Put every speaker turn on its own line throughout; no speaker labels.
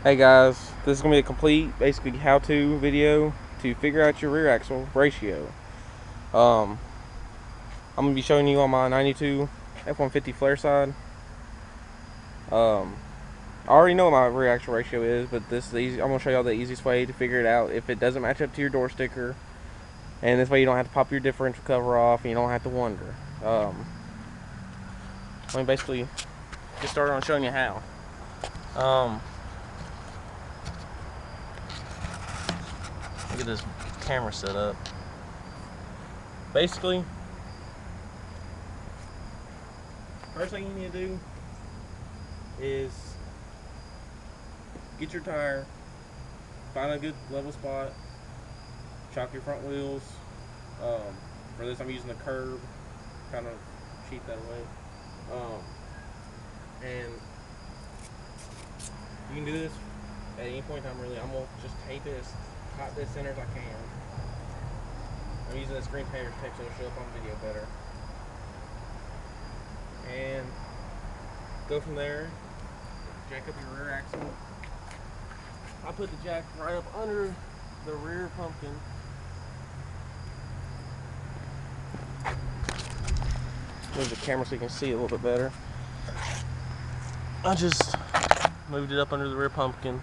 Hey guys, this is going to be a complete, basically, how-to video to figure out your rear axle ratio. I'm going to be showing you on my 92 F-150 flare side. I already know what my rear axle ratio is, but this is easy. I'm going to show y'all the easiest way to figure it out if it doesn't match up to your door sticker. And this way you don't have to pop your differential cover off and you don't have to wonder. Let me basically get started on showing you how. Look at this camera set up. Basically, first thing you need to do is get your tire, find a good level spot, chalk your front wheels. For this I'm using the curb, kind of cheat that away. And you can do this at any point in time really. I'm going to just tape it as tight this center as I can. I'm using this green painter's tape so it'll show up on video better. And go from there, jack up your rear axle. I put the jack right up under the rear pumpkin. Move the camera so you can see it a little bit better. I just moved it up under the rear pumpkin.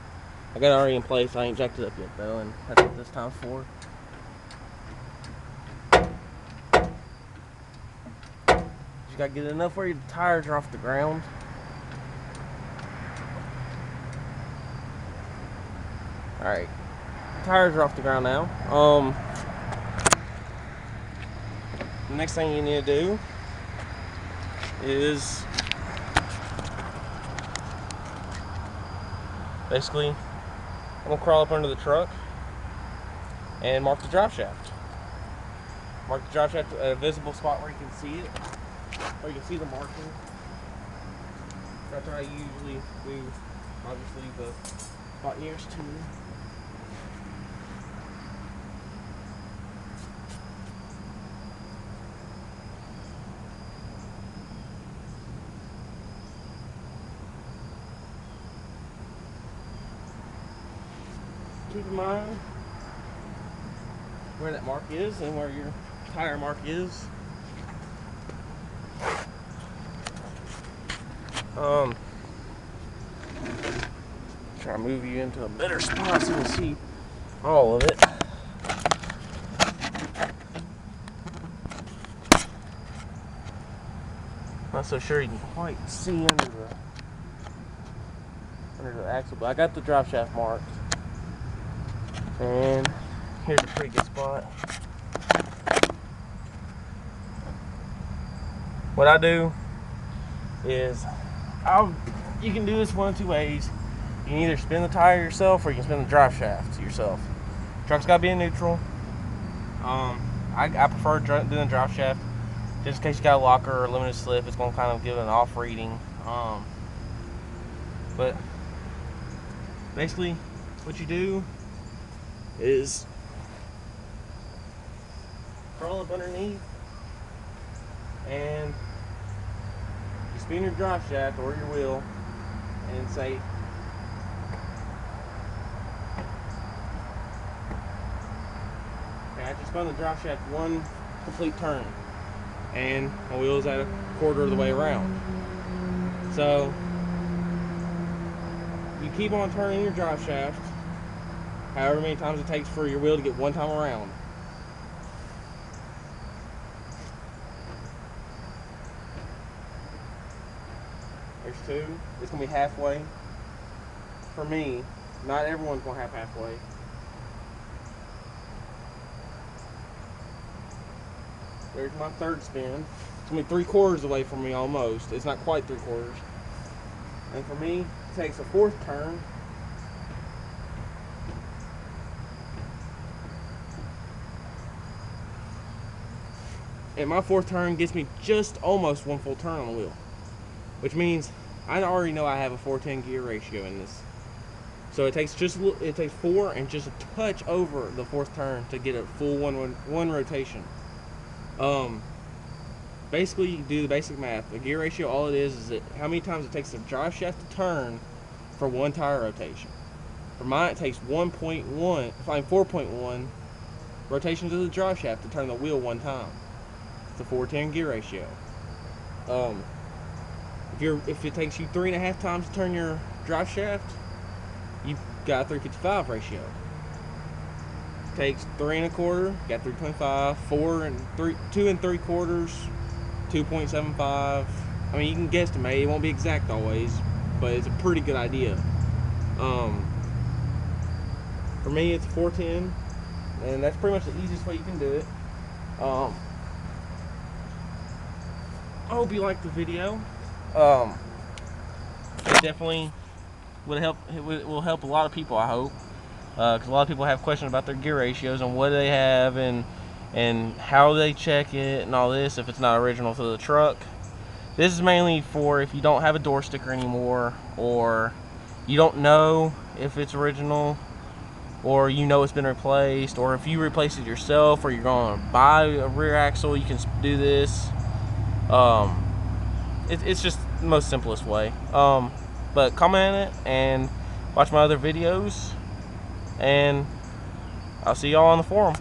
I got it already in place. I ain't jacked it up yet though, and that's what this time's for. You gotta get it enough where your tires are off the ground. Alright, tires are off the ground now. The next thing you need to do is basically, I'm gonna crawl up under the truck and mark the drive shaft. Mark the drive shaft at a visible spot where you can see it, or you can see the marking. That's how I usually do, obviously, the spot nearest to me. Keep in mind where that mark is and where your tire mark is. Try to move you into a better spot so you can see all of it. Not so sure you can quite see under the axle, but I got the drive shaft marked. And here's a pretty good spot. What I do is, you can do this one of two ways. You can either spin the tire yourself or you can spin the drive shaft yourself. Truck's got to be in neutral. I prefer doing the drive shaft just in case you got a locker or a limited slip. It's going to kind of give it an off reading. But basically what you do is crawl up underneath and you spin your drive shaft or your wheel and say, okay, I just spun the drive shaft one complete turn and my wheel is at a quarter of the way around. So you keep on turning your drive shaft however many times it takes for your wheel to get one time around. There's two. It's going to be halfway. For me, not everyone's going to have halfway. There's my third spin. It's going to be 3/4 away from me almost. It's not quite 3/4. And for me, it takes a fourth turn. And my fourth turn gets me just almost one full turn on the wheel, which means I already know I have a 4:10 gear ratio in this. So it takes 4 and just a touch over the fourth turn to get a full one rotation. Basically, you do the basic math. The gear ratio, all it is how many times it takes the drive shaft to turn for one tire rotation. For mine, it takes 4.1 rotations of the drive shaft to turn the wheel one time. It's a 4:10 gear ratio. If it takes you 3.5 times to turn your drive shaft, you've got a 355 ratio. It takes 3 1/4, got 325, 2 3/4, 2.75. I mean, you can guesstimate. It won't be exact always, but it's a pretty good idea. For me, it's 410, and that's pretty much the easiest way you can do it. I hope you liked the video. It definitely would help. It will help a lot of people, I hope, because a lot of people have questions about their gear ratios and what they have and how they check it and all this if it's not original to the truck. This is mainly for if you don't have a door sticker anymore, or you don't know if it's original, or you know it's been replaced, or if you replace it yourself, or you're going to buy a rear axle, you can do this. It's just the most simplest way. But comment on it and watch my other videos, and I'll see y'all on the forum.